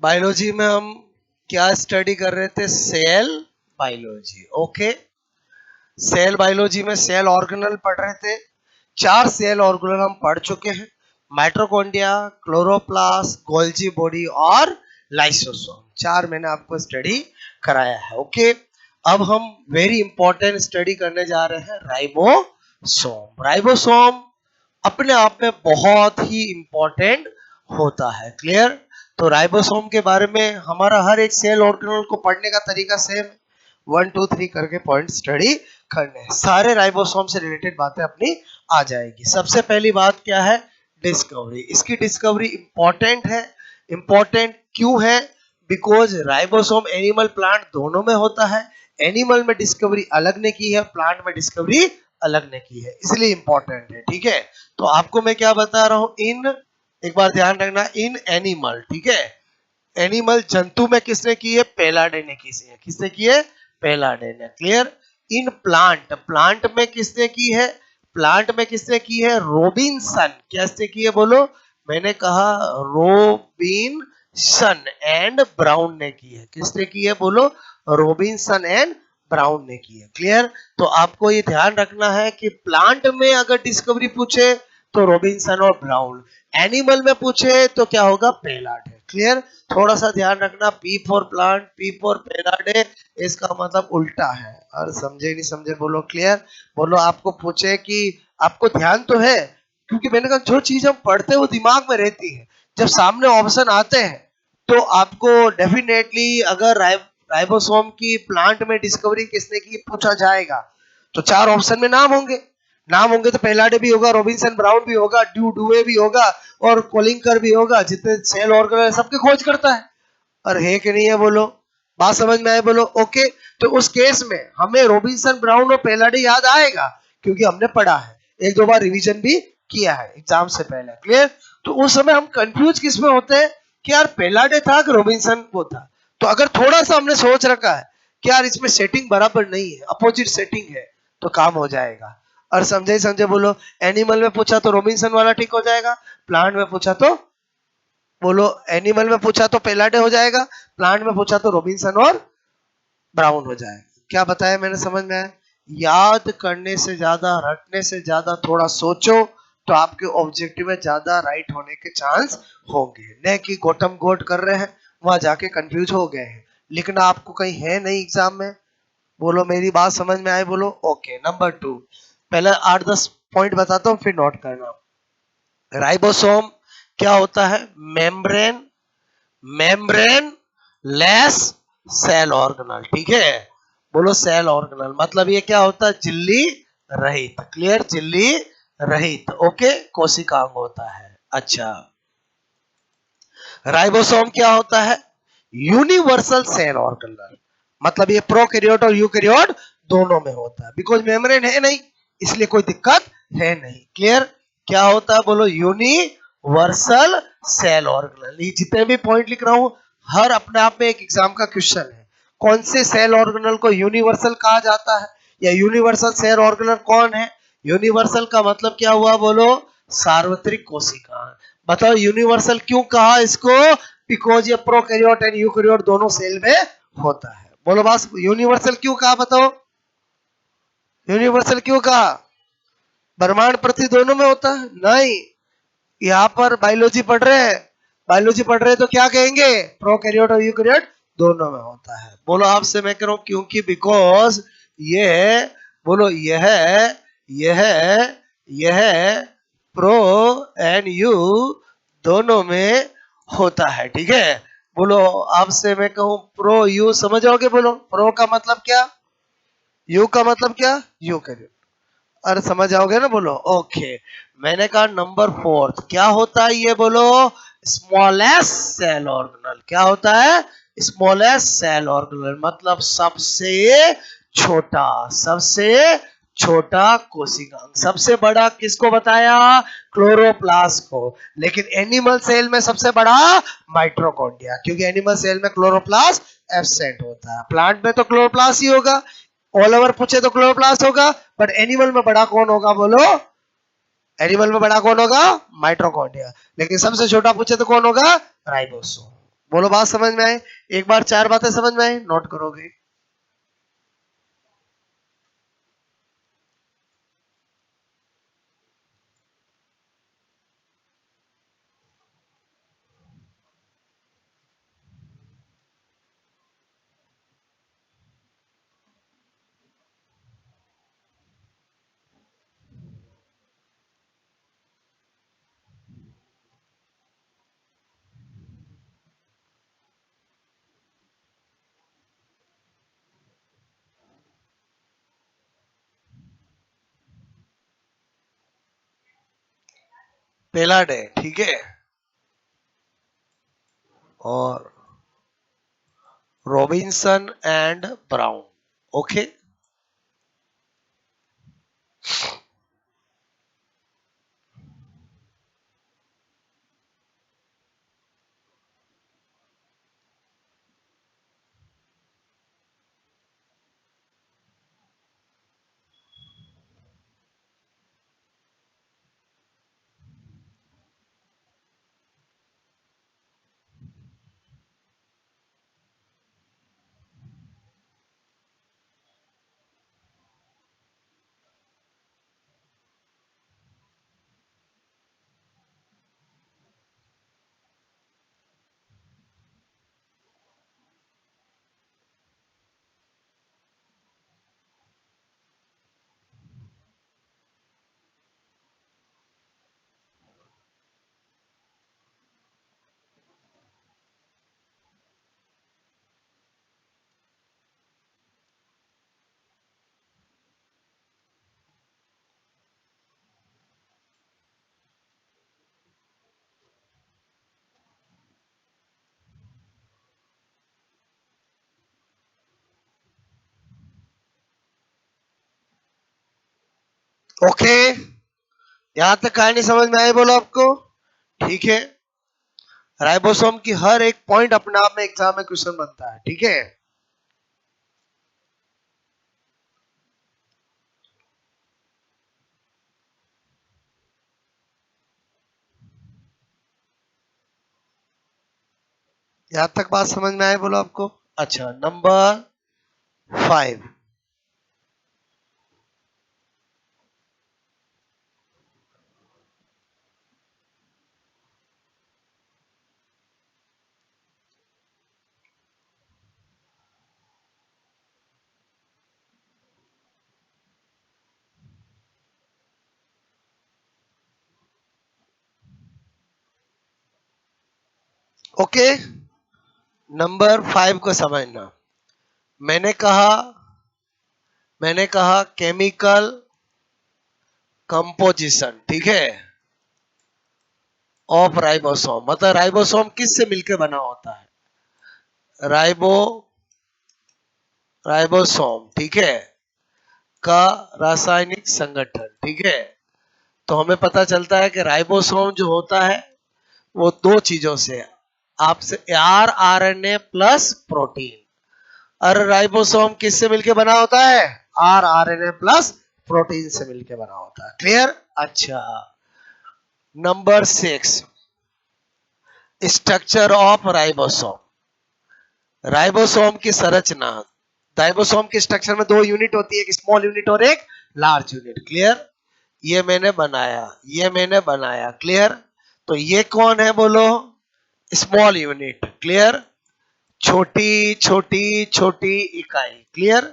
Biology में हम क्या स्टडी कर रहे थे? Cell biology. Okay, cell biology में सेल ऑर्गेनल पढ़ रहे थे। 4 सेल ऑर्गेनल हम पढ़ चुके हैं, माइटोकॉन्ड्रिया, क्लोरोप्लास्ट, गोल्जी बॉडी और लाइसोसोम। 4 मैंने आपको स्टडी कराया है। ओके, अब हम वेरी इंपॉर्टेंट स्टडी करने जा रहे हैं राइबोसोम। राइबोसोम अपने आप में बहुत ही इंपॉर्टेंट होता है। क्लियर? तो राइबोसोम के बारे में हमारा हर एक सेल ऑर्गेनल को पढ़ने का तरीका सेम, 1 2 3 करके पॉइंट स्टडी करने हैं। सारे राइबोसोम से रिलेटेड बातें अपनी आ जाएगी। सबसे पहली बात क्या है? डिस्कवरी। इसकी डिस्कवरी इंपॉर्टेंट है। इंपॉर्टेंट क्यों है? बिकॉज राइबोसोम एनिमल प्लांट दोनों में होता है। एनिमल में डिस्कवरी अलग ने की है, प्लांट में डिस्कवरी अलग ने की है, इसलिए इंपॉर्टेंट है। ठीक है, तो आपको मैं क्या बता रहा हूं, इन एक बार ध्यान रखना, इन एनिमल, ठीक है, एनिमल जंतु में किसने की है? पेलाडे ने की है। किसने की है? पेलाडे ने। क्लियर? इन प्लांट, प्लांट में किसने की है? प्लांट में किसने की है? रॉबिन्सन। कैसे की है बोलो? मैंने कहा रॉबिन्सन एंड ब्राउन ने की है। किसने की है बोलो? रॉबिन्सन एंड ब्राउन ने की है। क्लियर? तो आपको ये ध्यान रखना है कि प्लांट में अगर डिस्कवरी पूछे तो रॉबिन्सन और ब्राउन, एनिमल में पूछे तो क्या होगा? पेलाडे। क्लियर? थोड़ा सा ध्यान रखना, P for plant, P for पेलाडे, इसका मतलब उल्टा है। और समझे नहीं समझे बोलो? क्लियर? बोलो आपको पूछे कि आपको ध्यान तो है, क्योंकि मैंने कहा जो चीज हम पढ़ते हैं वो दिमाग में रहती है, जब सामने ऑप्शन आते हैं तो आपको डेफिनेटली, अगर राइबोसोम की प्लांट में डिस्कवरी किसने की पूछा जाएगा तो 4 ऑप्शन में नाम होंगे। नाम होंगे तो पेलाडे भी होगा, रॉबिन्सन ब्राउन भी होगा, ड्यूए भी होगा और कोलिंकर भी होगा। जितने सेल ऑर्गेनल सबके खोज करता है। और है कि नहीं है बोलो? बात समझ में आए बोलो? ओके, तो उस केस में हमें रॉबिन्सन ब्राउन और पेलाडे याद आएगा, क्योंकि हमने पढ़ा है, 1 2 बार रिवीजन भी किया है एग्जाम से पहले। क्लियर? तो उस समय हम कंफ्यूज किस में होते हैं कि यार पेलाडे था कि रॉबिन्सन वो था। तो अगर थोड़ा सा हमने सोच रखा है कि यार इसमें सेटिंग बराबर नहीं है, अपोजिट सेटिंग है, तो काम हो जाएगा। और समझे समझे बोलो? एनिमल में पूछा तो रॉबिन्सन वाला ठीक हो जाएगा, प्लांट में पूछा तो बोलो, एनिमल में पूछा तो पेलाडे हो जाएगा, प्लांट में पूछा तो रॉबिन्सन और ब्राउन हो जाएगा। क्या बताया मैंने? समझ में आया? याद करने से ज्यादा, रटने से ज्यादा थोड़ा सोचो तो आपके ऑब्जेक्टिव में ज्यादा राइट होने के चांस होंगे। न कि गोटम गोट कर रहे हैं, वहां जाके कंफ्यूज हो गए हैं। लिखना आपको कहीं है नहीं एग्जाम में। बोलो मेरी बात समझ में आए बोलो? ओके, नंबर 2, पहले 8 10 पॉइंट बताता हूँ, फिर नोट करना। राइबोसोम क्या होता है? Membrane, membrane less cell organelle. ठीक है, बोलो सेल ऑर्गेनल मतलब ये क्या होता है? झिल्ली रहित। क्लियर? झिल्ली रहित। ओके, कोशिकांग होता है। अच्छा, राइबोसोम क्या होता है? यूनिवर्सल सेल ऑर्गेनल, मतलब ये प्रोकैरियोट और यूकैरियोट दोनों में होता है। बिकॉज मेम्ब्रेन है नहीं, इसलिए कोई दिक्कत है नहीं। क्लियर? क्या होता है बोलो? Universal cell organelle. ये जितने भी पॉइंट लिख रहा हूं, हर अपने आप में एक एग्जाम का क्वेश्चन है। कौन से सेल ऑर्गेनल को यूनिवर्सल कहा जाता है, या यूनिवर्सल सेल ऑर्गेनल कौन है? यूनिवर्सल का मतलब क्या हुआ बोलो? सार्वत्रिक कोशिका। बताओ यूनिवर्सल क्यों कहा इसको? बिकॉज ये प्रोकैरियोट एंड यूकैरियोट दोनों सेल में होता है। बोलो बस, यूनिवर्सल क्यों कहा? बताओ यूनिवर्सल क्यों कहा? ब्रह्मांड पृथ्वी दोनों में होता है? नहीं, यहाँ पर बायोलॉजी पढ़ रहे हैं, बायोलॉजी पढ़ रहे हैं तो क्या कहेंगे? प्रोकैरियोट और यूकैरियोट दोनों में होता है। बोलो आपसे मैं कह रहा हूं क्योंकि, बिकॉज ये, बोलो यह प्रो एंड यू दोनों में होता है। ठीक है, बोलो आपसे मैं कहूं प्रो यू, समझोगे? बोलो प्रो का मतलब क्या, यू का मतलब क्या? यूकैरियोट। अरे समझ आओगे ना? बोलो ओके। मैंने कहा नंबर 4 क्या होता है ये बोलो? Smallest cell organelle. क्या होता है? स्मॉलेस्ट सेल ऑर्गेनल मतलब सबसे छोटा, सबसे छोटा कोशिकांग। सबसे बड़ा किसको बताया? क्लोरोप्लास्ट को। लेकिन एनिमल सेल में सबसे बड़ा माइटोकॉन्ड्रिया, क्योंकि एनिमल सेल में क्लोरोप्लास्ट एब्सेंट होता है। प्लांट में तो क्लोरोप्लास्ट ही होगा, ऑल ओवर पूछे तो क्लोरोप्लास्ट होगा, बट एनिमल में बड़ा कौन होगा बोलो? एनिमल में बड़ा कौन होगा? माइटोकॉन्ड्रिया। लेकिन सबसे छोटा पूछे तो कौन होगा? राइबोसोम। बोलो बात समझ में आए? एक बार 4 बातें समझ में आए, नोट करोगे? पहला डे, ठीक है। और Robinson and brown, okay. Okay, यहां तक कहानी समझ में आई? बोलो आपको, ठीक है। राइबोसोम की हर एक पॉइंट अपने आप में एग्जाम में क्वेश्चन बनता है, ठीक है। यहां तक बात समझ में आए? बोलो आपको। अच्छा, नंबर 5। ओके, नंबर 5 को समझना। मैंने कहा मैंने कहा केमिकल कंपोजिशन, ठीक है, ऑफ राइबोसोम। मतलब राइबोसोम किससे मिलकर बना होता है? राइबो राइबोसोम, ठीक है, का रासायनिक संगठन, ठीक है। तो हमें पता चलता है कि राइबोसोम जो होता है वो दो चीजों से, आपसे आरएनए प्लस प्रोटीन। और राइबोसोम किससे मिलके बना होता है? आरएनए प्लस प्रोटीन से मिलके बना होता है। क्लियर? अच्छा, number 6, structure of ribosome. Ribosome की संरचना, राइबोसोम के स्ट्रक्चर में दो यूनिट होती है, एक स्मॉल यूनिट और एक लार्ज यूनिट। क्लियर? ये मैंने बनाया, ये मैंने बनाया। क्लियर? तो ये कौन है बोलो? Small unit. क्लियर? छोटी छोटी छोटी इकाई। क्लियर?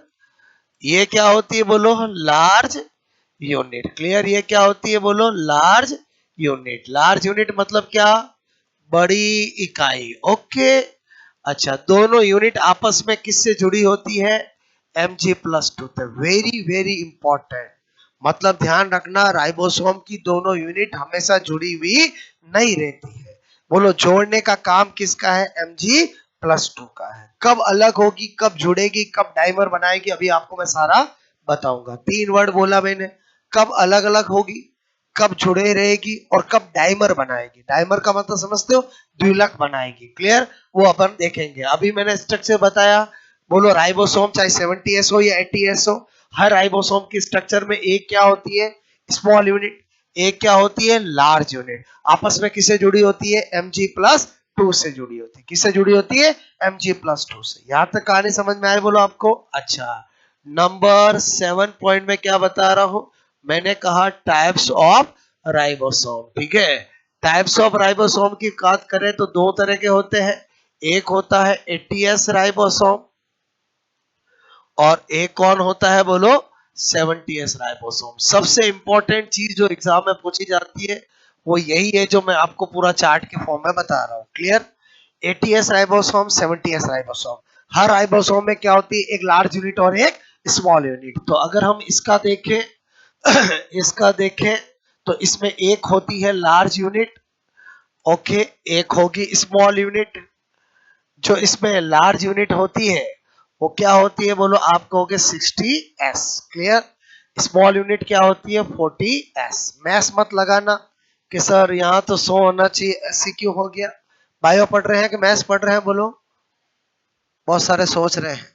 ये क्या होती है बोलो? Large unit. क्लियर? ये क्या होती है बोलो? Large unit. लार्ज यूनिट मतलब क्या? बड़ी इकाई। ओके। अच्छा, दोनों यूनिट आपस में किससे जुड़ी होती है? Mg+2। Very very important. मतलब ध्यान रखना, राइबोसोम की दोनों यूनिट हमेशा जुड़ी हुई नहीं रहती है। बोलो, जोड़ने का काम किसका है? Mg+2 का है। कब अलग होगी, कब जुड़ेगी, कब डाइमर बनाएगी, अभी आपको मैं सारा बताऊंगा। 3 वर्ड बोला मैंने, कब अलग अलग होगी, कब जुड़े रहेगी, और कब डाइमर बनाएगी। डाइमर का मतलब समझते हो? द्विलक बनाएगी। क्लियर? वो अपन देखेंगे। अभी मैंने स्ट्रक्चर बताया। बोलो, राइबोसोम चाहे 70S हो या 80S हो, हर राइबोसोम की स्ट्रक्चर में एक क्या होती है? Small unit. एक क्या होती है? Large unit. आपस में किससे जुड़ी होती है? Mg+2 2 से जुड़ी होती है। किससे जुड़ी होती है? Mg+2 से। यहां तक कहानी समझ में आए बोलो आपको? अच्छा, नंबर 7 पॉइंट में क्या बता रहा हूं? मैंने कहा टाइप्स ऑफ राइबोसोम। ठीक है, टाइप्स ऑफ राइबोसोम की बात करें तो दो तरह के होते हैं। एक होता है ATS राइबोसोम और एक कौन होता है बोलो? 70S ribosome. सबसे इंपॉर्टेंट चीज जो एग्जाम में पूछी जाती है वो यही है जो मैं आपको पूरा चार्ट के फॉर्म में बता रहा हूं। Clear? ATS ribosome, 70S ribosome. हर राइबोसोम में क्या होती है? एक लार्ज यूनिट और एक स्मॉल यूनिट। तो अगर हम इसका देखें इसका देखें तो इसमें एक होती है लार्ज यूनिट, ओके, एक होगी स्मॉल यूनिट। जो इसमें लार्ज यूनिट होती है वो क्या होती है बोलो? आप कहोगे 60S। क्लियर? स्मॉल यूनिट क्या होती है? 40S। मैथ्स मत लगाना कि सर यहाँ तो 100 होना चाहिए, ऐसी क्यों हो गया? बायो पढ़ रहे हैं कि मैथ्स पढ़ रहे हैं बोलो? बहुत सारे सोच रहे हैं,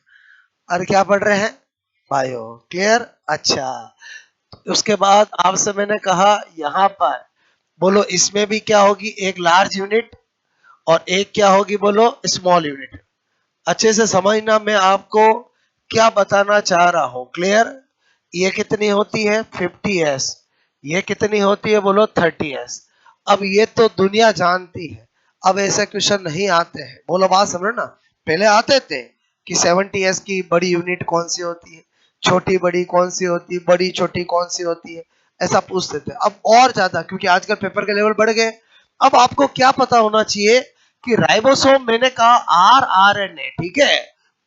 अरे क्या पढ़ रहे हैं? बायो। क्लियर? अच्छा, उसके बाद आपसे मैंने कहा यहाँ पर बोलो इसमें भी क्या होगी? एक लार्ज यूनिट और एक क्या होगी बोलो? Small unit. अच्छे से समझना मैं आपको क्या बताना चाह रहा हूं। क्लियर? ये कितनी होती है? 50S। ये कितनी होती है बोलो? 30S। अब ये तो दुनिया जानती है, अब ऐसे क्वेश्चन नहीं आते हैं। बोलो बात समझो ना। पहले आते थे कि 70S की बड़ी यूनिट कौन सी होती है, छोटी बड़ी कौन सी होती है, बड़ी छोटी कौन सी होती है, ऐसा पूछते थे। अब और ज्यादा, क्योंकि आजकल पेपर के लेवल बढ़ गए, अब आपको क्या पता होना चाहिए कि राइबोसोम मैंने कहा RNA, ठीक है,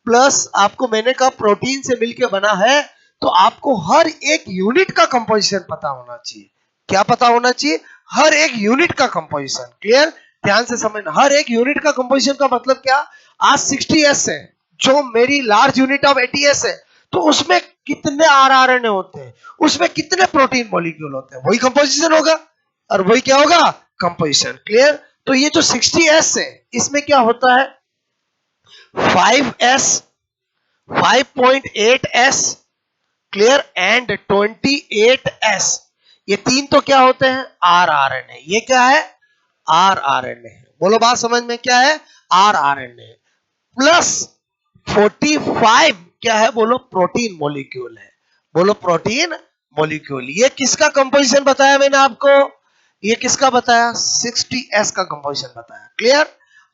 प्लस आपको मैंने कहा प्रोटीन से मिलकर बना है, तो आपको हर एक यूनिट का कंपोजिशन पता होना चाहिए। क्या पता होना चाहिए? हर एक यूनिट का कंपोजिशन। क्लियर? ध्यान से समझना, हर एक यूनिट का कंपोजिशन का मतलब क्या? आज 60S है, जो मेरी लार्ज यूनिट ऑफ ATS है, तो उसमें कितने RNA होते हैं, उसमें कितने प्रोटीन मॉलिक्यूल होते हैं, वही कंपोजिशन होगा, और वही क्या होगा? कंपोजिशन। क्लियर? तो ये जो 60S है इसमें क्या होता है? 5S, 5.8S, clear, and 28S। ये तीन तो क्या होते हैं? RNA। ये क्या है? RNA। बोलो बात समझ में क्या है? RNA प्लस 45 क्या है बोलो? प्रोटीन मॉलिक्यूल है। बोलो प्रोटीन मॉलिक्यूल। ये किसका कंपोजिशन बताया मैंने आपको? ये किसका बताया? 60S का कंपोजिशन बताया। क्लियर?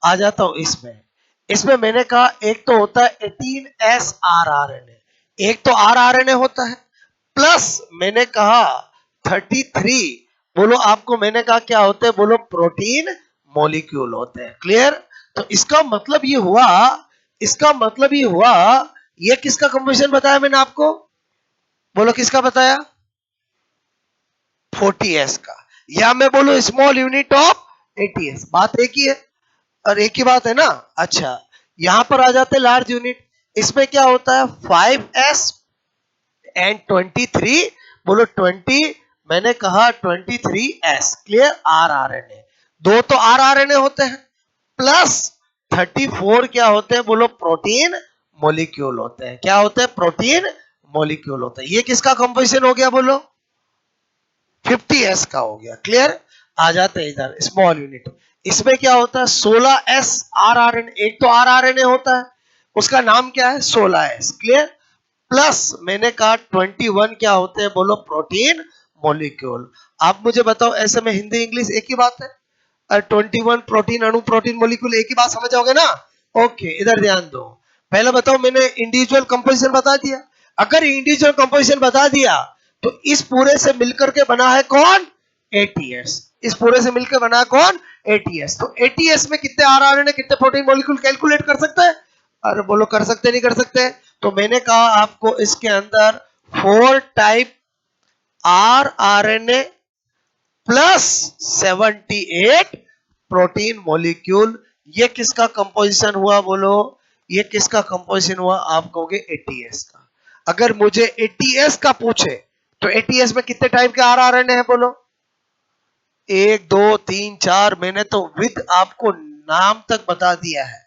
आ जाता हूं इसमें। इसमें मैंने कहा एक तो होता है 18S RNA, एक तो RNA होता है, प्लस मैंने कहा 33, बोलो आपको मैंने कहा क्या होते हैं बोलो? प्रोटीन मॉलिक्यूल होते हैं। क्लियर? तो इसका मतलब ये हुआ, इसका मतलब ये हुआ, ये किसका कंपोजिशन बताया मैंने आपको? बोलो किसका बताया? 40S का, या मैं बोलूं स्मॉल यूनिट ऑफ ATS। बात एक ही है और एक ही बात है ना। अच्छा, यहां पर आ जाते लार्ज यूनिट। इसमें क्या होता है? 5S एंड 23, बोलो 20, मैंने कहा 23S। क्लियर? RNA, दो तो RNA होते हैं, प्लस 34 क्या होते हैं बोलो? प्रोटीन मॉलिक्यूल होते हैं। क्या होते हैं? प्रोटीन मॉलिक्यूल होते हैं। ये किसका कंपोजिशन हो गया बोलो? 50S का हो गया। क्लियर? आ जाते हैं इधर स्मॉल यूनिट। इसमें क्या होता है? 16S RNA। एक तो RNA होता है, उसका नाम क्या है? 16S। क्लियर? प्लस मैंने कहा 21 क्या होते हैं बोलो? Protein molecule. आप मुझे बताओ, ऐसे में हिंदी इंग्लिश एक ही बात है? 21 प्रोटीन अणु, प्रोटीन मॉलिक्यूल, एक ही बात समझ जाओगे ना? ओके, इधर ध्यान दो। पहले बताओ, मैंने इंडिविजुअल कंपोजिशन बता दिया। अगर इंडिविजुअल कंपोजिशन बता दिया तो इस पूरे से मिलकर के बना है कौन? ATS। इस पूरे से मिलकर बना है कौन? ATS। तो ATS में कितने RNA, कितने प्रोटीन मॉलिक्यूल कैलकुलेट कर सकते हैं? अरे बोलो कर सकते नहीं कर सकते? तो मैंने कहा आपको इसके अंदर 4 type RNA plus 78 protein molecule. ये किसका कंपोजिशन हुआ बोलो? ये किसका कंपोजिशन हुआ? आप कहोगे ATS का। अगर मुझे ATS का पूछे तो ATS में कितने टाइप के RNA है बोलो? 1 2 3 4, मैंने तो विद आपको नाम तक बता दिया है।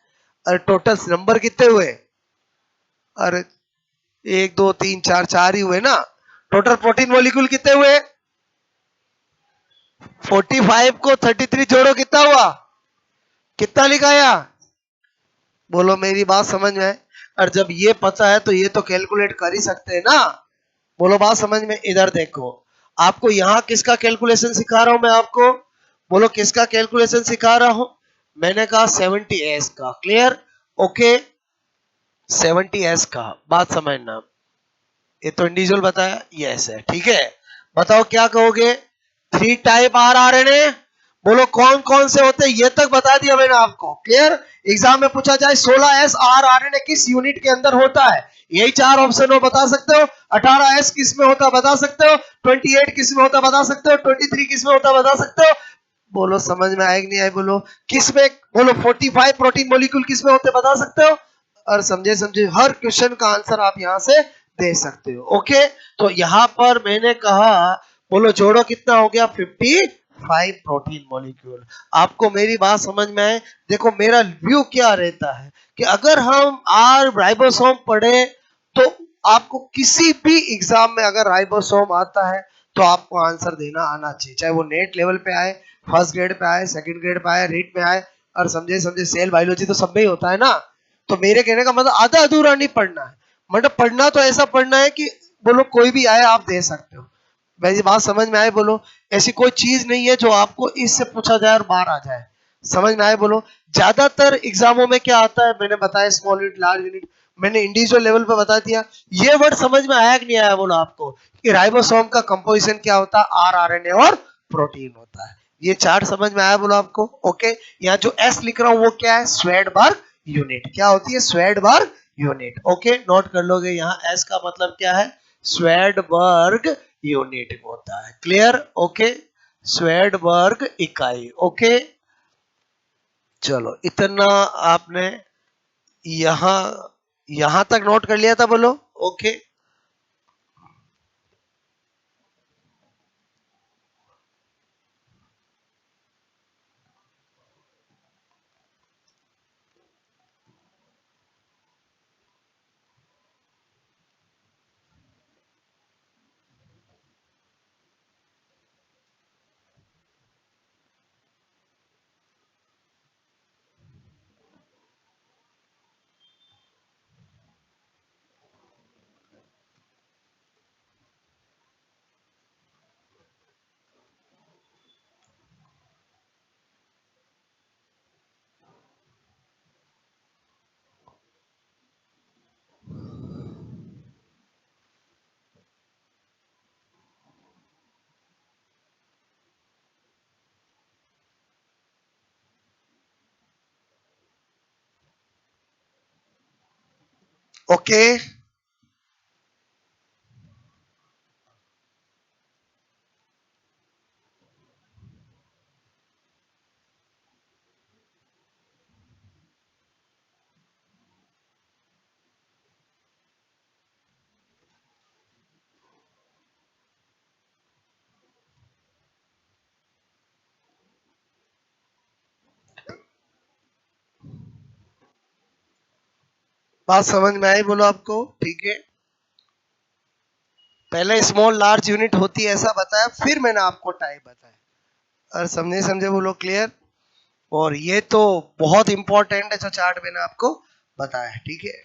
अरे टोटल नंबर कितने हुए? अरे 1 2 3 4, 4 ही हुए ना। टोटल प्रोटीन मॉलिक्यूल कितने हुए? 45 को 33 जोड़ो, कितना हुआ? कितना लिखाया? बोलो मेरी बात समझ में है? और जब ये पता है तो ये तो कैलकुलेट कर ही सकते हैं ना। बोलो बात समझ में? इधर देखो, आपको यहां किसका कैलकुलेशन सिखा रहा हूं मैं आपको? बोलो किसका कैलकुलेशन सिखा रहा हूं? मैंने कहा 70s का। क्लियर? ओके, 70s का। बात समझना, ये तो इंडिविजुअल बताया, यस है, ठीक है। बताओ क्या कहोगे? 3 type R R N A, बोलो कौन कौन से होते हैं, ये तक बता दिया मैंने आपको। क्लियर? एग्जाम में पूछा जाए 16s आर आर एन ए किस यूनिट के अंदर होता है, यही 4 ऑप्शन हो, बता सकते हो। 18s किस में होता बता सकते हो, 28 किस में होता बता सकते हो, 23 किस में होता बता सकते हो। बोलो समझ में आए कि नहीं आए? बोलो किस में, बोलो 45 प्रोटीन मॉलिक्यूल किस में होते बता सकते हो। और समझे समझे, हर क्वेश्चन का आंसर आप यहां से दे सकते हो। ओके, तो यहां पर मैंने कहा, बोलो जोड़ो कितना हो गया? 55 प्रोटीन मॉलिक्यूल। आपको मेरी बात समझ में आए? देखो मेरा व्यू क्या रहता है कि अगर हम आर राइबोसोम पढ़े तो आपको किसी भी एग्जाम में अगर राइबोसोम आता है तो आपको आंसर देना आना चाहिए, चाहे वो नेट लेवल पे आए, फर्स्ट ग्रेड पे आए, सेकंड ग्रेड पे आए, रीट में आए। और समझे समझे, सेल बायोलॉजी तो सब में ही होता है ना। तो मेरे कहने का मतलब आधा अधूरा नहीं पढ़ना है, मतलब पढ़ना तो ऐसा पढ़ना है कि बोलो कोई भी आए आप दे सकते हो। मेरी बात समझ में आए? बोलो ऐसी कोई चीज नहीं है जो आपको इससे पूछा जाए और बाहर आ जाए। समझ में आए? बोलो ज्यादातर एग्जामों में क्या आता है, मैंने बताया स्मॉल यूनिट लार्ज यूनिट, मैंने इंडिविजुअल लेवल पे बता दिया। ये वर्ड समझ में आया कि नहीं आया? बोलो आपको कि राइबोसोम का कंपोजिशन क्या होता है, आर आर एन ए और प्रोटीन होता है। ये चार्ट समझ में आया? बोलो आपको। ओके, यहाँ जो एस लिख रहा हूं वो क्या है? Svedberg unit. क्या होती है? Svedberg unit. ओके, नोट कर लोगे, यहाँ एस का मतलब क्या है? स्वेडबर्ग यूनिट होता है। क्लियर? ओके, स्वेडबर्ग इकाई। ओके, चलो इतना आपने यहां यहां तक नोट कर लिया था? बोलो ओके। ओके, बात समझ में आई? बोलो आपको ठीक है। पहले स्मॉल लार्ज यूनिट होती है ऐसा बताया, फिर मैंने आपको टाइप बताया। और समझे समझे? बोलो क्लियर? और ये तो बहुत इंपॉर्टेंट है जो चार्ट मैंने आपको बताया, ठीक है।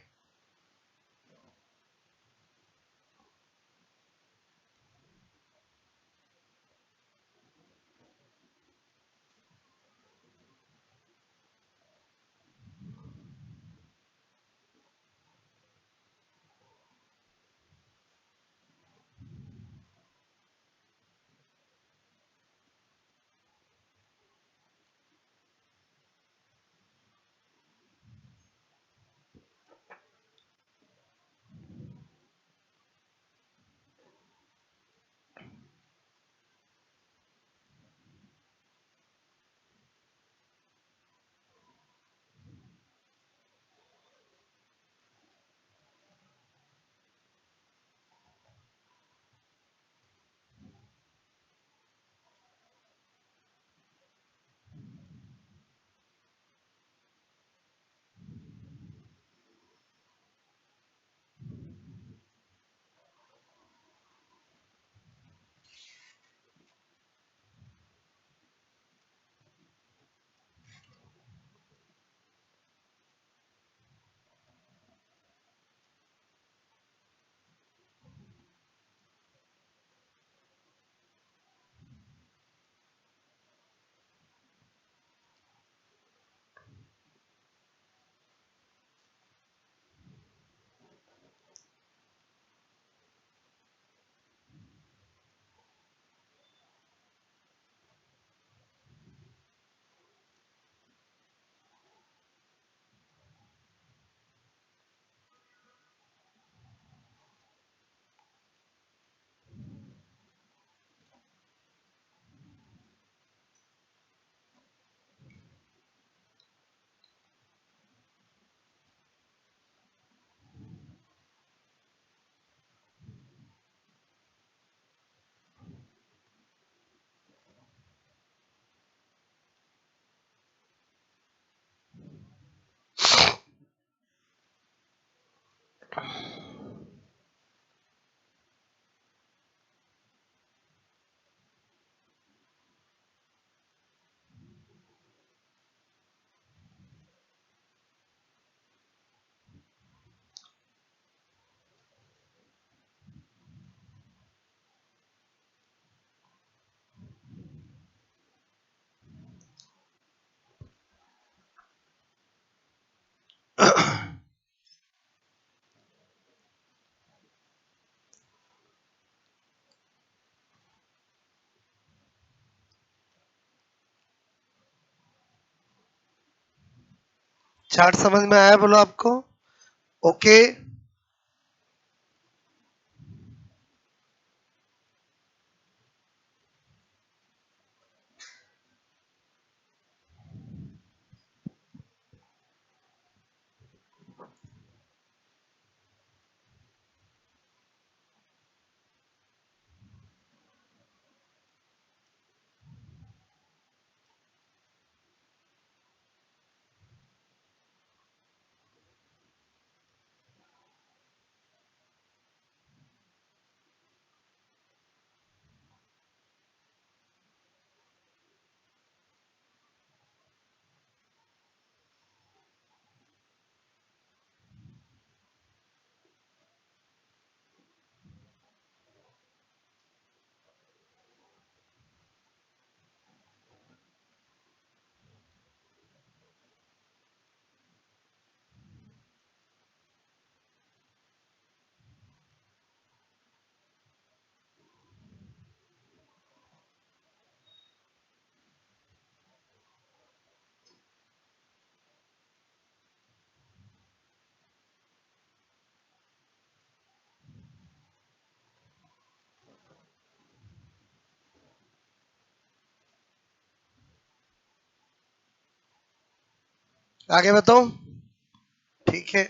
चार्ट समझ में आया बोलो आपको? ओके। आगे बताओ। ठीक है।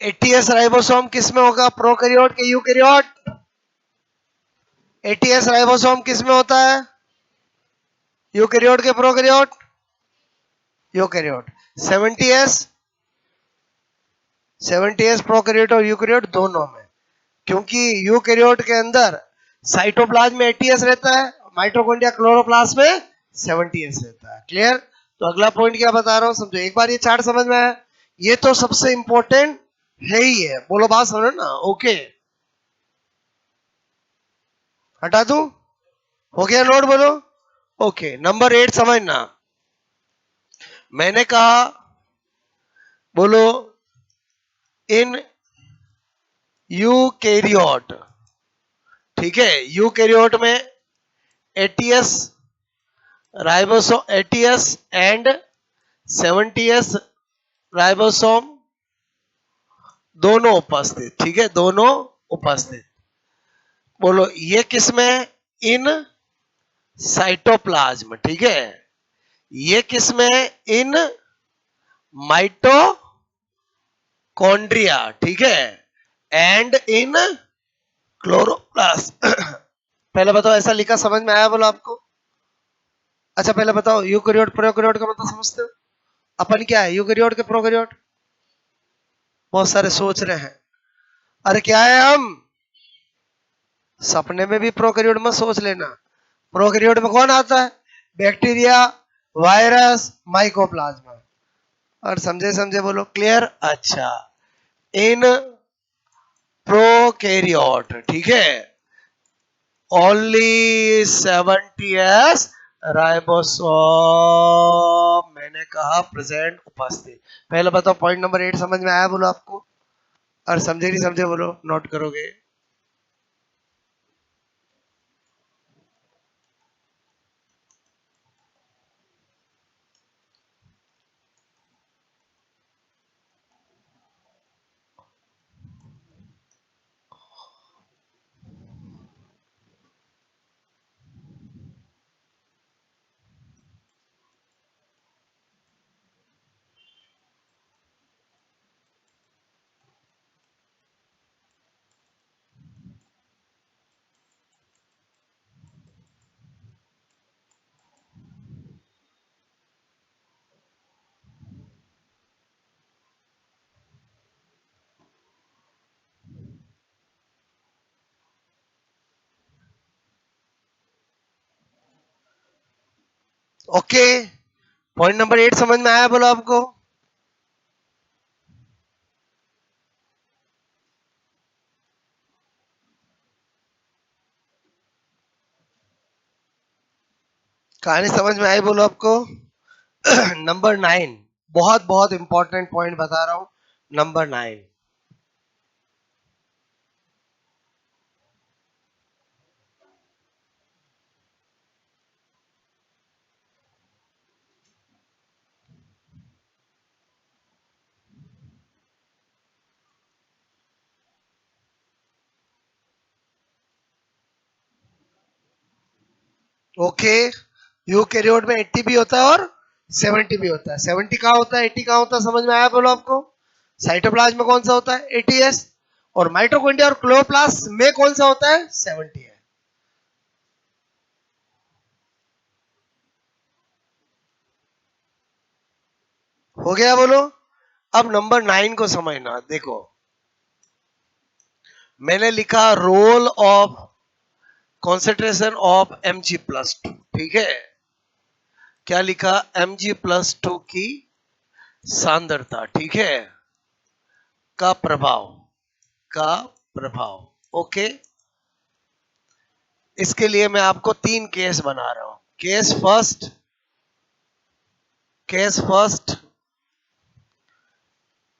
एटीएस राइबोसोम किस में होगा? प्रोकैरियोट के यूकैरियोट? एटीएस राइबोसोम किस में होता है? यूकैरियोट के prokaryote? Eukaryote. 70s? 70s prokaryote और यूकैरियोट दोनों में, क्योंकि यूकैरियोट के अंदर साइटोप्लाज्म में एटीएस रहता है, माइटोकॉन्ड्रिया क्लोरोप्लास्ट में 70s रहता है। क्लियर? तो अगला पॉइंट क्या बता रहा हूं समझो। एक बार ये चार्ट समझ में आया? ये तो सबसे इंपॉर्टेंट है ही है। बोलो बात समझो ना? ओके, हटा दूं? हो गया नोट? बोलो। ओके, नंबर 8 समझना। मैंने कहा, बोलो, इन यूकैरियोट, ठीक है, यूकैरियोट में ATS ribosome, ATS and 70s ribosome दोनों उपस्थित, ठीक है, दोनों उपस्थित। बोलो ये किसमें? इन साइटोप्लाज्म, ठीक है। ये किसमें? इन माइटोकॉन्ड्रिया, ठीक है, एंड इन क्लोरोप्लास्ट। पहले बताओ, ऐसा लिखा समझ में आया बोलो आपको? अच्छा पहले बताओ, यूकैरियोट प्रोकैरियोट का मतलब समझते हो? अपन क्या है, यूकैरियोट के प्रोकैरियोट? बहुत सारे सोच रहे हैं, अरे क्या है हम? सपने में भी प्रोकैरियोट मत सोच लेना। प्रोकैरियोट में कौन आता है? Bacteria, virus, mycoplasma. और समझे समझे बोलो। क्लियर? अच्छा, इन प्रोकैरियोट, ठीक है, ओनली 70s राइबोसोम, मैंने कहा प्रेजेंट, उपस्थित। पहले बताओ, पॉइंट नंबर 8 समझ में आया बोलो आपको? और समझे नहीं समझे बोलो, नोट करोगे? ओके, पॉइंट नंबर 8 समझ में आया बोलो आपको? कहानी समझ में आई बोलो आपको? नंबर 9, बहुत बहुत इंपॉर्टेंट पॉइंट बता रहा हूं। Number 9, okay. यूकेरियोट में 80 भी होता है और 70 भी होता है। 70 कहाँ होता है, 80 कहाँ होता है, समझ में आया बोलो आपको? साइटोप्लाज्म में कौन सा होता है, 80s। और माइटोकॉन्ड्रिया और क्लोरोप्लास्ट में कौन सा होता है, 70 है। हो गया बोलो? अब नंबर 9 को समझना। देखो, मैंने लिखा role of concentration of Mg+2, ठीक है। क्या लिखा, Mg+2 की सांद्रता, ठीक है, का प्रभाव, का प्रभाव। ओके, इसके लिए मैं आपको 3 केस बना रहा हूं। Case first, case first,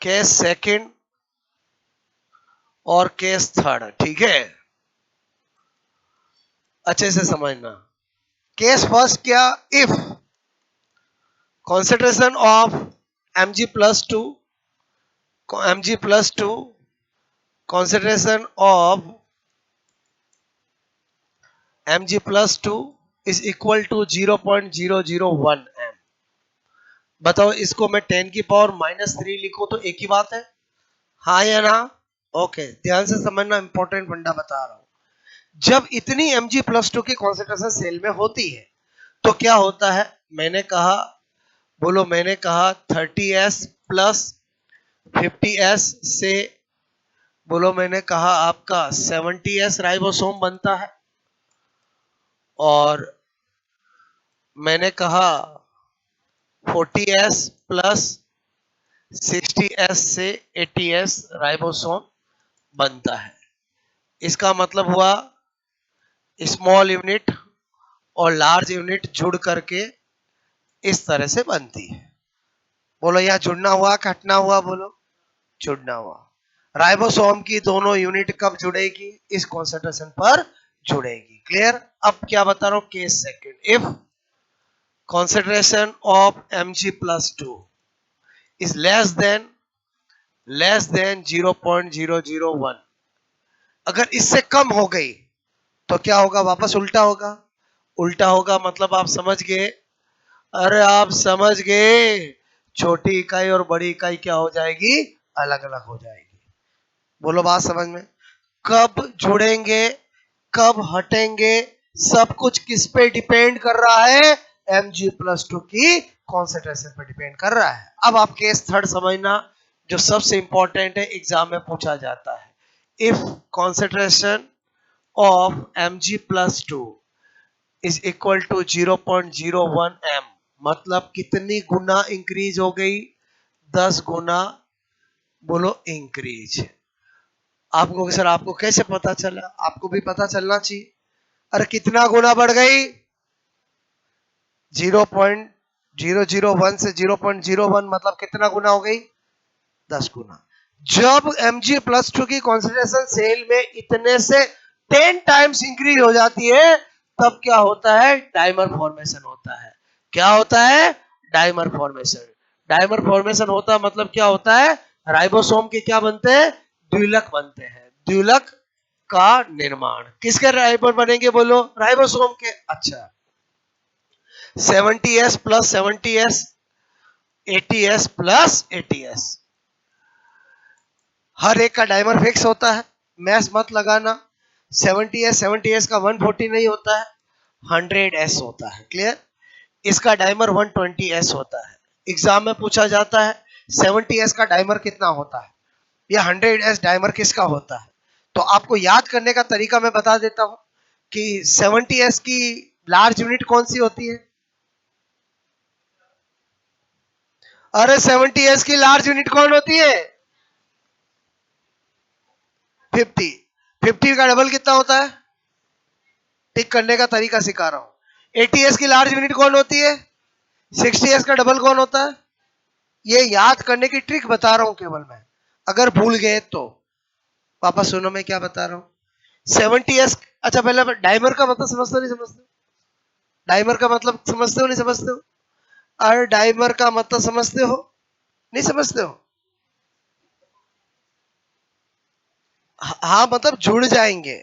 case second और केस थर्ड, ठीक है। अच्छे से समझना। केस फर्स्ट क्या, if concentration of Mg+2, Mg+2 concentration of Mg+2 is equal to 0.001 m। बताओ, इसको मैं 10 की पावर -3 लिखूं तो एक ही बात है, हाँ या ना? ओके, ध्यान से समझना, इंपॉर्टेंट फंडा बता रहा हूं। जब इतनी Mg+2 की कॉन्सेंट्रेशन सेल में होती है तो क्या होता है, मैंने कहा, बोलो, मैंने कहा 30s प्लस 50s से, बोलो, मैंने कहा आपका 70s राइबोसोम बनता है। और मैंने कहा 40s प्लस 60s से 80s राइबोसोम बनता है। इसका मतलब हुआ स्मॉल यूनिट और लार्ज यूनिट जुड़ करके इस तरह से बनती है। बोलो, यह जुड़ना हुआ घटना हुआ, बोलो, जुड़ना हुआ। राइबोसोम की दोनों यूनिट कब जुड़ेगी, इस कॉन्सेंट्रेशन पर जुड़ेगी। क्लियर? अब क्या बता रहा हूं, case second, if concentration of Mg+2 is less than 0.001, अगर इससे कम हो गई तो क्या होगा, वापस उल्टा होगा। उल्टा होगा मतलब आप समझ गए, अरे आप समझ गए, छोटी इकाई और बड़ी इकाई क्या हो जाएगी, अलग अलग हो जाएगी। बोलो, बात समझ में? कब जुड़ेंगे, कब हटेंगे, सब कुछ किस पे डिपेंड कर रहा है, Mg+2 की कॉन्सेंट्रेशन पे डिपेंड कर रहा है। अब आप केस थर्ड समझना, जो सबसे इंपॉर्टेंट है, एग्जाम में पूछा जाता है। If concentration of Mg+2 is equal to 0.01 m, मतलब कितनी गुना इंक्रीज हो गई, 10 गुना, बोलो, इंक्रीज। आपको सर, आपको कैसे पता चला, आपको भी पता चलना चाहिए। अरे कितना गुना बढ़ गई, 0.001 से 0.01 मतलब कितना गुना हो गई, 10 गुना। जब Mg+2 की कॉन्सेंट्रेशन सेल में इतने से 10 टाइम्स इंक्रीज हो जाती है, तब क्या होता है, डाइमर फॉर्मेशन होता है। क्या होता है, डाइमर फॉर्मेशन। डाइमर फॉर्मेशन होता है मतलब क्या होता है, राइबोसोम के क्या बनते हैं, द्विलक बनते हैं। द्विलक का निर्माण किसके राइबोसोम बनेंगे, बोलो, राइबोसोम के। अच्छा, 70s plus 70s, 80s plus 80s, हर एक का डाइमर फिक्स होता है, मैस मत लगाना। 70s का 140 नहीं होता है, 100s होता है। क्लियर? इसका डाइमर 120s होता है। एग्जाम में पूछा जाता है 70s का डाइमर कितना होता है, या 100s डाइमर किसका होता है। तो आपको याद करने का तरीका मैं बता देता हूं कि 70s की लार्ज यूनिट कौन सी होती है। अरे 70s की लार्ज यूनिट कौन होती है, 50। 50 का डबल कितना होता है, टिक करने का तरीका सिखा रहा हूं। 80s की लार्ज यूनिट कौन होती है? 60s का डबल कौन होता है? ये याद करने की ट्रिक बता रहा हूं केवल मैं, अगर भूल गए तो वापस सुनो मैं क्या बता रहा हूं। 70s, अच्छा पहले डाइमर का मतलब समझते हो नहीं समझते? डाइमर का मतलब समझते हो नहीं समझते हो? अरे डाइमर का मतलब समझते हो नहीं समझते हो? हाँ मतलब जुड़ जाएंगे,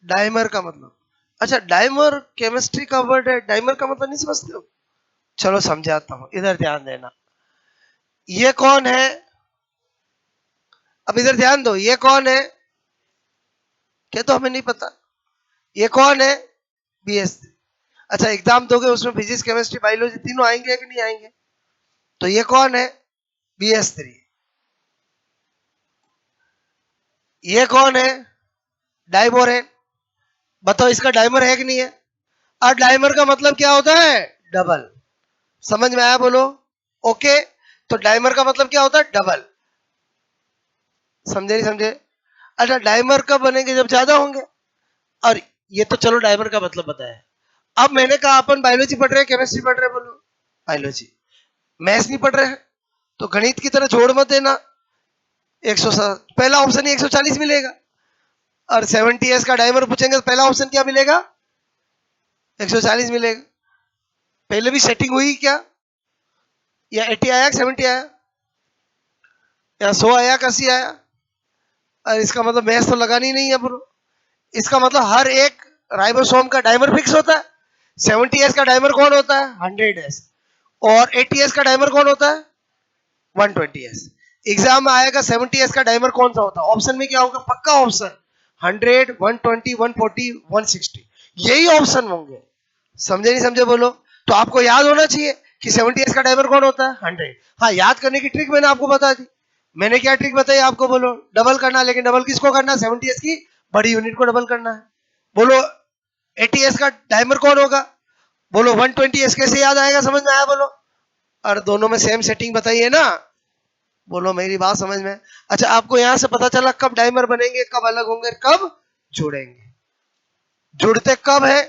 डाइमर का मतलब। अच्छा डाइमर केमिस्ट्री का वर्ड है, डाइमर का मतलब नहीं समझते हो? चलो समझाता हूं, इधर ध्यान देना। ये कौन है? अब इधर ध्यान दो, ये कौन है? क्या तो हमें नहीं पता। ये कौन है? BS। अच्छा एग्जाम दोगे उसमें फिजिक्स केमिस्ट्री बायोलॉजी तीनों आएंगे कि नहीं आएंगे? तो ये कौन है? BS3। ये कौन है? डाइमर है। बताओ इसका डाइमर है कि नहीं है? और डाइमर का मतलब क्या होता है? डबल। समझ में आया बोलो? ओके। तो डाइमर का मतलब क्या होता है? डबल। समझे नहीं समझे? अच्छा डाइमर कब बनेंगे? जब ज्यादा होंगे। और ये तो चलो डाइमर का मतलब बताया। अब मैंने कहा अपन बायोलॉजी पढ़ रहे हैं केमिस्ट्री पढ़ रहे हैं, बोलो बायोलॉजी। मैथ्स नहीं पढ़ रहे हैं तो गणित की तरह जोड़ मत देना। 107 पहला ऑप्शन ही 140 मिलेगा। और 70s का डाइमर पूछेंगे तो पहला ऑप्शन क्या मिलेगा? 140 मिलेगा। पहले भी सेटिंग हुई क्या? या 80 आया, 70 आया, या 100 आया, 80 आया? और इसका मतलब मैथ तो लगानी नहीं है ब्रो। इसका मतलब हर एक राइबोसोम का डाइमर फिक्स होता है। 70s का डाइमर कौन होता है? 100s। और 80s का डाइमर कौन होता है? 120s। एग्जाम में आएगा 70s का डाइमर कौन सा होता है? ऑप्शन में क्या होगा? पक्का ऑप्शन 100, 120, 140, 160, यही ऑप्शन होंगे। समझे नहीं समझे बोलो? तो आपको याद होना चाहिए कि 70s का डाइमर कौन होता है? 100। हाँ याद करने की ट्रिक मैंने आपको बता दी। मैंने क्या ट्रिक बताई आपको? बोलो डबल करना, लेकिन डबल किसको करना है? 70s की बड़ी यूनिट को डबल करना है। बोलो 80s का डाइमर कौन होगा? बोलो 120s कैसे याद आएगा? समझ में आया बोलो? और दोनों में सेम सेटिंग बताइए ना। बोलो मेरी बात समझ में? अच्छा आपको यहां से पता चला कब डाइमर बनेंगे, कब अलग होंगे, कब जुड़ेंगे। जुड़ते कब है?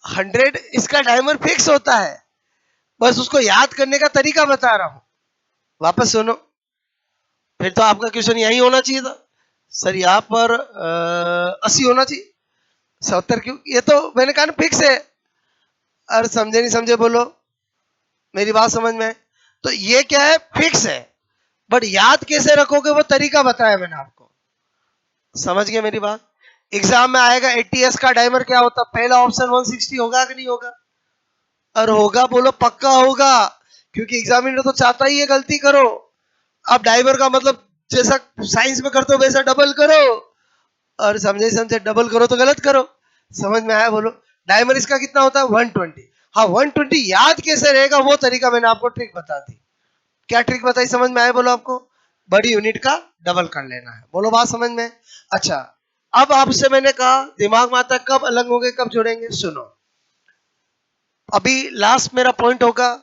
100 इसका डाइमर फिक्स होता है, बस उसको याद करने का तरीका बता रहा हूं। वापस सुनो, फिर तो आपका क्वेश्चन यही होना चाहिए था सर, यहाँ पर 80 होना चाहिए, 70 क्यों? ये तो मैंने कहा ना फिक्स है। और समझे नहीं समझे बोलो? मेरी बात समझ में? तो ये क्या है? फिक्स है, बट याद कैसे रखोगे वो तरीका बताया मैंने आपको। समझ गए मेरी बात? एग्जाम में आएगा 80s का डाइमर क्या होता? पहला ऑप्शन 160 होगा कि नहीं होगा? और होगा बोलो पक्का होगा, क्योंकि एग्जामिनर तो चाहता ही है गलती करो। अब डाइमर का मतलब जैसा साइंस में करते हो वैसा डबल करो, और समझे समझे डबल करो तो गलत करो। समझ में आया बोलो? डाइमर इसका कितना होता है? 120। हाँ 120 याद कैसे रहेगा वो तरीका मैंने आपको ट्रिक बता दी। क्या ट्रिक बताई? समझ में आया बोलो आपको? बड़ी यूनिट का डबल कर लेना है। बोलो बात समझ में? अच्छा अब आपसे मैंने कहा दिमाग में आता है कब अलग होंगे कब जुड़ेंगे। सुनो अभी लास्ट मेरा पॉइंट होगा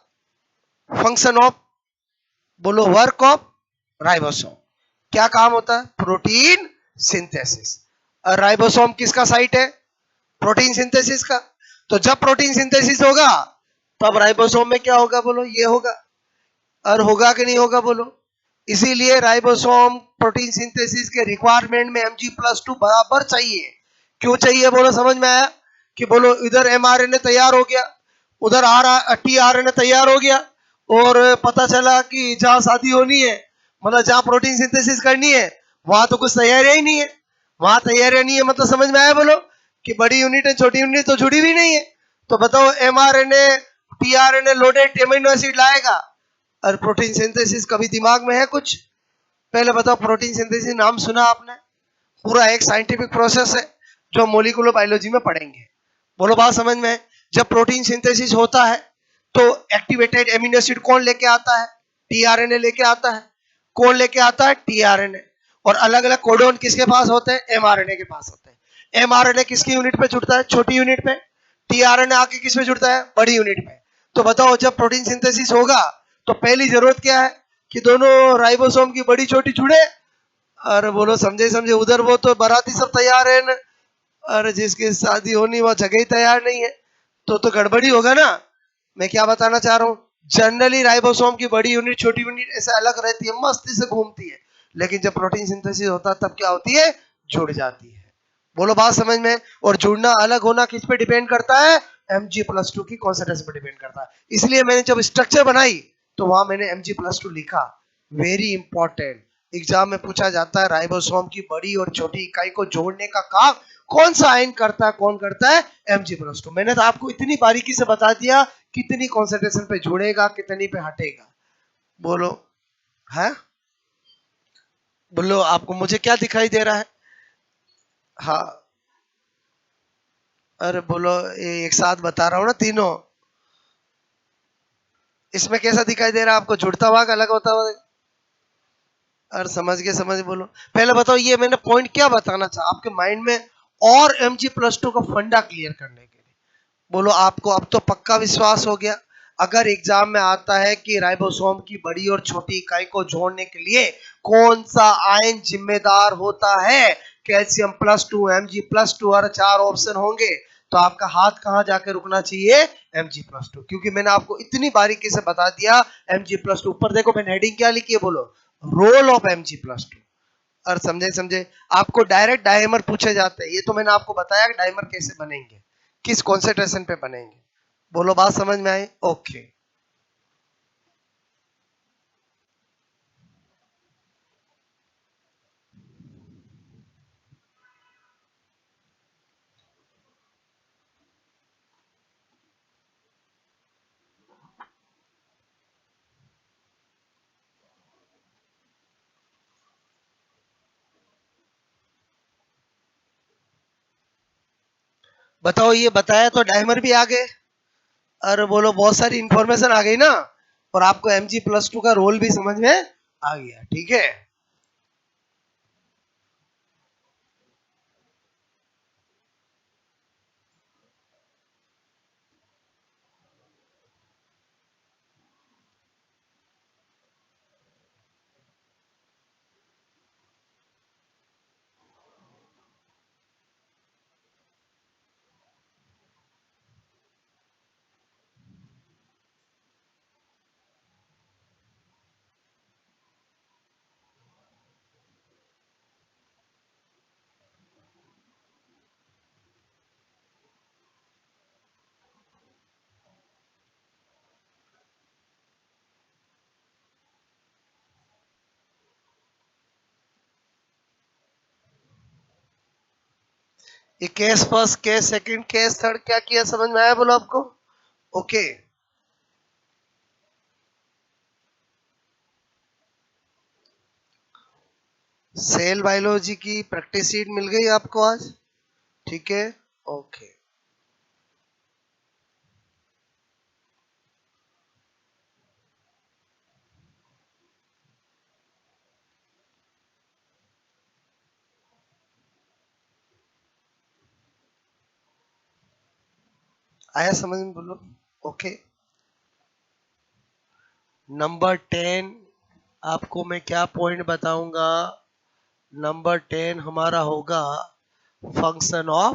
फंक्शन ऑफ, बोलो वर्क ऑफ राइबोसोम। क्या काम होता है? Protein synthesis. और राइबोसोम किसका साइट है? प्रोटीन सिंथेसिस का। तो जब प्रोटीन सिंथेसिस होगा तब राइबोसोम में क्या होगा? बोलो ये होगा। और होगा कि नहीं होगा बोलो? इसीलिए राइबोसोम प्रोटीन सिंथेसिस के रिक्वायरमेंट में Mg+2 बराबर चाहिए। क्यों चाहिए बोलो? समझ में आया? कि बोलो इधर mRNA तैयार हो गया, उधर tRNA तैयार हो गया, और पता चला कि जहां शादी होनी है, मतलब जहां प्रोटीन सिंथेसिस करनी है, वहां तो कुछ तैयारियां ही नहीं है। वहां तैयारियां नहीं है मतलब समझ में आया बोलो? कि बड़ी यूनिट है छोटी यूनिट तो जुड़ी भी नहीं है। तो बताओ mRNA tRNA loaded amino acid लाएगा, और प्रोटीन सिंथेसिस कभी दिमाग में है कुछ? पहले बताओ प्रोटीन सिंथेसिस नाम सुना आपने? पूरा एक साइंटिफिक प्रोसेस है जो मोलिकुलर बायोलॉजी में पढ़ेंगे। बोलो बात समझ में? जब प्रोटीन सिंथेसिस होता है तो एक्टिवेटेड एमिनो एसिड कौन लेके आता है? टीआरएनए लेके आता है। कौन लेके आता है? टीआरएनए। और अलग अलग कोडोन किसके पास होते हैं? एमआरएनए के पास होते हैं। एमआरएनए किसकी यूनिट पे जुड़ता है? छोटी यूनिट पे। टीआरएनए आके किस में जुड़ता है? बड़ी यूनिट पे। तो बताओ जब प्रोटीन सिंथेसिस होगा तो पहली जरूरत क्या है? कि दोनों राइबोसोम की बड़ी छोटी जुड़े, अरे बोलो समझे समझे, उधर वो तो बाराती सब तैयार है ना, अरे जिसकी शादी होनी वह जगह ही तैयार नहीं है, तो गड़बड़ी होगा ना। मैं क्या बताना चाह रहा हूँ, जनरली राइबोसोम की बड़ी यूनिट छोटी यूनिट ऐसे अलग रहती है, मस्ती से घूमती है, लेकिन जब प्रोटीन सिंथेसिस होता है तब क्या होती है, जुड़ जाती है। बोलो बात समझ में। और जुड़ना अलग होना किस पे डिपेंड करता है, Mg+2 की कॉन्सेंट्रेशन पे डिपेंड करता है। इसलिए मैंने जब स्ट्रक्चर बनाई तो वहां मैंने Mg+2 लिखा। वेरी इंपॉर्टेंट, एग्जाम में पूछा जाता है राइबोसोम की बड़ी और छोटी इकाई को जोड़ने का काम कौन सा आयन करता है, कौन करता है, Mg+2। मैंने तो आपको इतनी बारीकी से बता दिया कितनी कॉन्सेंट्रेशन पे जुड़ेगा, कितनी पे हटेगा। बोलो है, बोलो आपको मुझे क्या दिखाई दे रहा है। हाँ, अरे बोलो, ये एक साथ बता रहा हूँ ना तीनों। इसमें कैसा दिखाई दे रहा है आपको, जुड़ता भाग अलग होता हुआ। अरे समझ गए समझ, बोलो पहले बताओ ये मैंने पॉइंट क्या बताना चाहा आपके माइंड में, और Mg+2 का फंडा क्लियर करने के लिए। बोलो आपको अब तो पक्का विश्वास हो गया। अगर एग्जाम में आता है कि राइबोसोम की बड़ी और छोटी इकाई को जोड़ने के लिए कौन सा आयन जिम्मेदार होता है, Ca+2 Mg+2, और 4 ऑप्शन होंगे, तो आपका हाथ कहां जाके रुकना चाहिए, Mg+2, क्योंकि मैंने आपको इतनी बारीकी से बता दिया। Mg+2 ऊपर देखो मैंने हेडिंग क्या लिखी है, बोलो रोल ऑफ Mg+2। और समझे समझे, आपको डायरेक्ट डायमर पूछे जाते हैं, ये तो मैंने आपको बताया कि डायमर कैसे बनेंगे, किस कॉन्सेंट्रेशन पे बनेंगे। बोलो बात समझ में आई, ओके। बताओ ये बताया तो डायमर भी आ गए। अरे बोलो बहुत सारी इंफॉर्मेशन आ गई ना, और आपको Mg+2 का रोल भी समझ में आ गया, ठीक है। ये case first, case second, case third क्या किया, समझ में आया बोलो आपको, ओके। सेल बायोलॉजी की प्रैक्टिस शीट मिल गई आपको आज, ठीक है, ओके। आया समझ में, बोलो ओके। नंबर 10, आपको मैं क्या पॉइंट बताऊंगा। नंबर 10 हमारा होगा फंक्शन ऑफ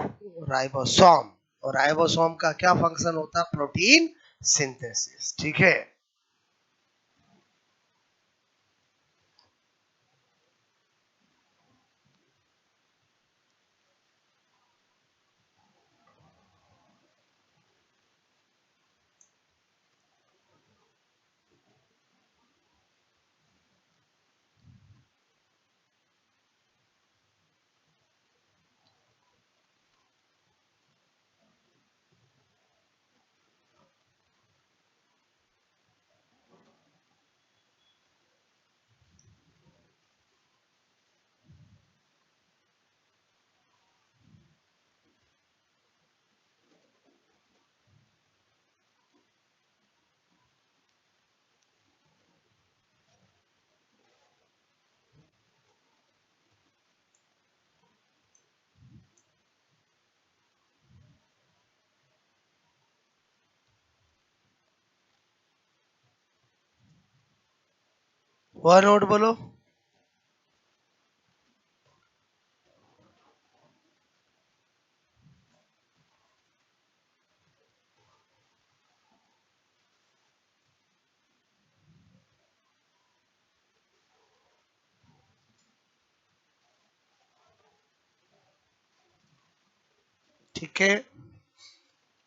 राइबोसोम। और राइबोसोम का क्या फंक्शन होता है, प्रोटीन सिंथेसिस, ठीक है। वन वर्ड बोलो। ठीक है।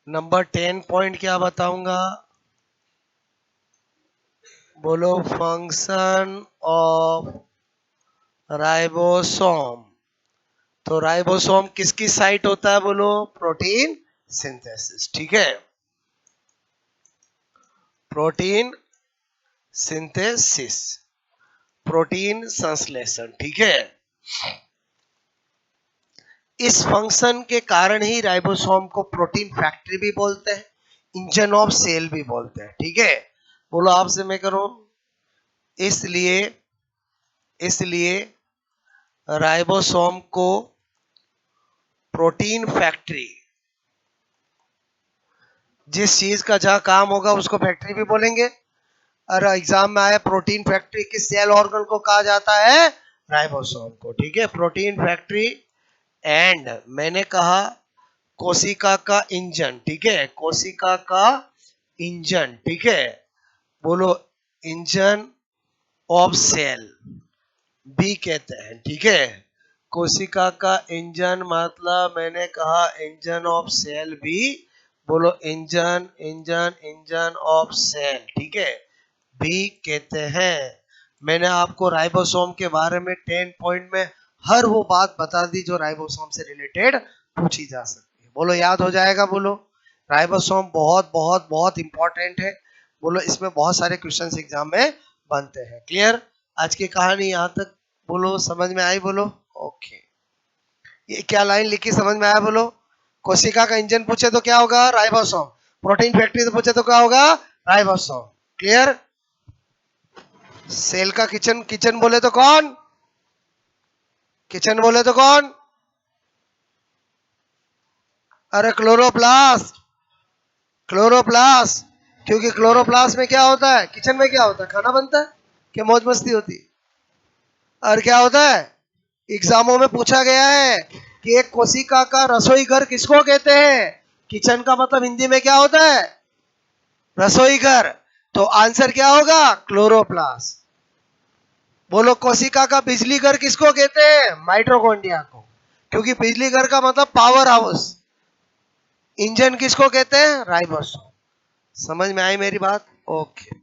नंबर 10 पॉइंट क्या बताऊंगा, बोलो फंक्शन ऑफ राइबोसोम। तो राइबोसोम किसकी साइट होता है, बोलो प्रोटीन सिंथेसिस। ठीक है, प्रोटीन सिंथेसिस, प्रोटीन संश्लेषण। ठीक है, इस फंक्शन के कारण ही राइबोसोम को प्रोटीन फैक्ट्री भी बोलते हैं, इंजन ऑफ सेल भी बोलते हैं। ठीक है, बोलो आपसे मैं करूं, इसलिए इसलिए राइबोसोम को प्रोटीन फैक्ट्री, जिस चीज का जहां काम होगा उसको फैक्ट्री भी बोलेंगे। और एग्जाम में आया प्रोटीन फैक्ट्री किस सेल ऑर्गन को कहा जाता है, राइबोसोम को। ठीक है, प्रोटीन फैक्ट्री एंड मैंने कहा कोशिका का इंजन। ठीक है, कोशिका का इंजन। ठीक है, बोलो इंजन ऑफ सेल भी कहते हैं। ठीक है, कोशिका का इंजन मतलब मैंने कहा इंजन ऑफ सेल भी, बोलो engine engine engine of cell. ठीक है, भी कहते हैं। मैंने आपको राइबोसोम के बारे में 10 पॉइंट में हर वो बात बता दी जो राइबोसोम से रिलेटेड पूछी जा सकती है। बोलो याद हो जाएगा, बोलो राइबोसोम बहुत बहुत बहुत इंपॉर्टेंट है। बोलो इसमें बहुत सारे क्वेश्चंस एग्जाम में बनते हैं। क्लियर, आज की कहानी यहाँ तक, बोलो समझ में आई, बोलो ओके। ये क्या लाइन लिखी समझ में आया, बोलो कोशिका का इंजन पूछे तो क्या होगा, राइबोसोम। प्रोटीन फैक्ट्री से पूछे तो क्या होगा, राइबोसोम। क्लियर, सेल का किचन, किचन बोले तो कौन, किचन बोले तो कौन, अरे क्लोरोप्लास्ट, क्लोरोप्लास्ट। क्योंकि क्लोरोप्लास्ट में क्या होता है, किचन में क्या होता है, खाना बनता है कि मौज मस्ती होती है। और क्या होता है, एग्जामों में पूछा गया है कि एक कोशिका का रसोई घर किसको कहते हैं। किचन का मतलब हिंदी में क्या होता है, रसोई घर। तो आंसर क्या होगा, क्लोरोप्लास्ट। बोलो कोशिका का बिजली घर किसको कहते हैं, माइटोकॉन्ड्रिया को, क्योंकि बिजली घर का मतलब पावर हाउस। इंजन किसको कहते हैं, राइबोसोम। समझ में आई मेरी बात, ओके।